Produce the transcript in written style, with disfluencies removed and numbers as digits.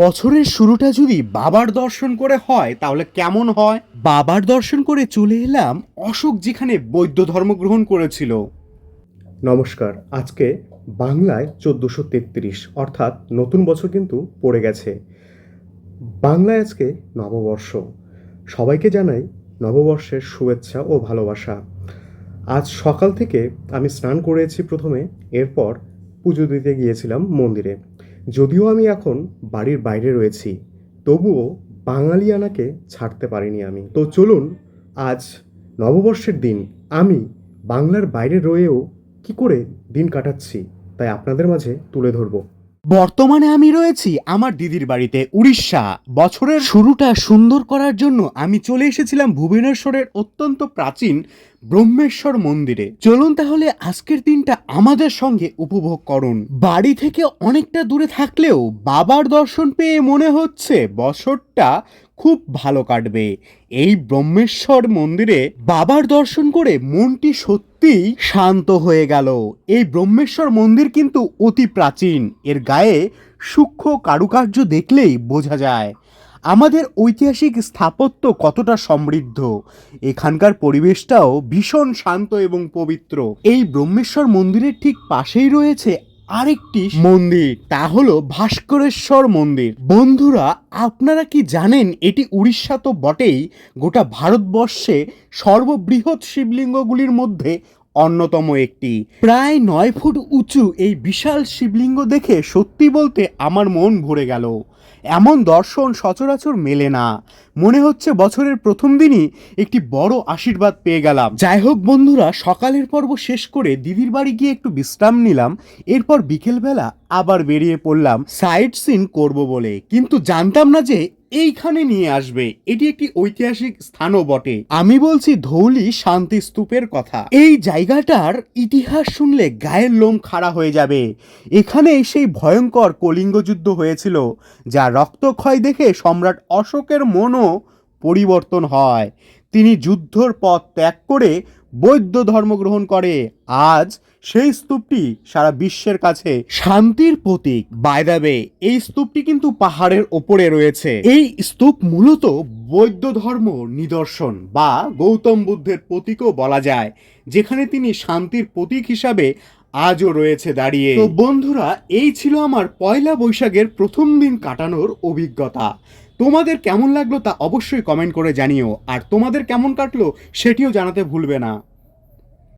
বছরের শুরুটা যদি বাবার দর্শন করে হয় তাহলে কেমন হয়। বাবার দর্শন করে চলে এলাম অশোক যেখানে বৌদ্ধ ধর্ম গ্রহণ করেছিল। নমস্কার। আজকে বাংলায় ১৪৩৩ অর্থাৎ নতুন বছর কিন্তু পড়ে গেছে। বাংলায় আজকে নববর্ষ। সবাইকে জানাই নববর্ষের শুভেচ্ছা ও ভালোবাসা। আজ সকাল থেকে আমি স্নান করেছি প্রথমে, এরপর পুজো দিতে গিয়েছিলাম মন্দিরে। যদিও আমি এখন বাড়ির বাইরে রয়েছি, তবুও বাঙালিয়ানাকে ছাড়তে পারিনি আমি। তো চলুন, আজ নববর্ষের দিন আমি বাংলার বাইরে রয়েও কি করে দিন কাটাচ্ছি তাই আপনাদের মাঝে তুলে ধরবো। বর্তমানে আমি রয়েছি আমার দিদির বাড়িতে, উড়িষ্যা। বছরের শুরুটা সুন্দর করার জন্য আমি চলে এসেছিলাম ভুবনেশ্বরের অত্যন্ত প্রাচীন ব্রহ্মেশ্বর মন্দিরে। চলুন তাহলে আজকের দিনটা আমাদের সঙ্গে উপভোগ করুন। বাড়ি থেকে অনেকটা দূরে থাকলেও বাবার দর্শন পেয়ে মনে হচ্ছে বছরটা খুব ভালো কাটবে। এই ব্রহ্মেশ্বর মন্দিরে বাবার দর্শন করে মনটি সত্যিই শান্ত হয়ে গেল। এই ব্রহ্মেশ্বর মন্দির কিন্তু অতি প্রাচীন, এর গায়ে সূক্ষ্ম কারুকার্য দেখলেই বোঝা যায় আমাদের ঐতিহাসিক স্থাপত্য কতটা সমৃদ্ধ। এখানকার পরিবেশটাও ভীষণ শান্ত এবং পবিত্র। এই ব্রহ্মেশ্বর মন্দিরের ঠিক পাশেই রয়েছে আরেকটি মন্দির, তা হলো ভাস্করেশ্বর মন্দির। বন্ধুরা, আপনারা কি জানেন এটি উড়িষ্যা তো বটেই, গোটা ভারতবর্ষে সর্ববৃহৎ শিবলিঙ্গগুলির মধ্যে অন্যতম একটি। প্রায় ৯ ফুট উঁচু এই বিশাল শিবলিঙ্গ দেখে সত্যি বলতে আমার মন ভরে গেল। এমন দর্শন সচরাচর মেলে না। মনে হচ্ছে বছরের প্রথম দিনই একটি বড় আশীর্বাদ পেয়ে গেলাম। যাই হোক বন্ধুরা, সকালের পর্ব শেষ করে দিদির বাড়ি গিয়ে একটু বিশ্রাম নিলাম। এরপর বিকেলবেলা আবার বেরিয়ে পড়লাম সাইট সিন করবো বলে, কিন্তু জানতাম না যে এইখানে নিয়ে আসবে। এটি একটি ঐতিহাসিক স্থানও বটে। আমি বলছি ধৌলি শান্তি স্তূপের কথা। এই জায়গাটার ইতিহাস শুনলে গায়ের লোম খাড়া হয়ে যাবে। এখানেই সেই ভয়ঙ্কর কলিঙ্গ যুদ্ধ হয়েছিল, যা রক্তক্ষয় দেখে সম্রাট অশোকের মনও পরিবর্তন হয়। তিনি যুদ্ধর পথ ত্যাগ করে বৌদ্ধ ধর্ম গ্রহণ করে। আজ সেই স্তূপটি সারা বিশ্বের কাছে শান্তির প্রতীক। বাই দ্য ওয়ে, এই স্তূপটি কিন্তু পাহাড়ের ওপরে রয়েছে। এই স্তূপ মূলত বৌদ্ধ ধর্ম নিদর্শন বা গৌতম বুদ্ধের প্রতীকও বলা যায়, যেখানে তিনি শান্তির প্রতীক হিসাবে আজও রয়েছে দাঁড়িয়ে। তো বন্ধুরা, এই ছিল আমার পয়লা বৈশাখের প্রথম দিন কাটানোর অভিজ্ঞতা। তোমাদের কেমন লাগলো তা অবশ্যই কমেন্ট করে জানিও, আর তোমাদের কেমন কাটলো সেটিও জানাতে ভুলবে না।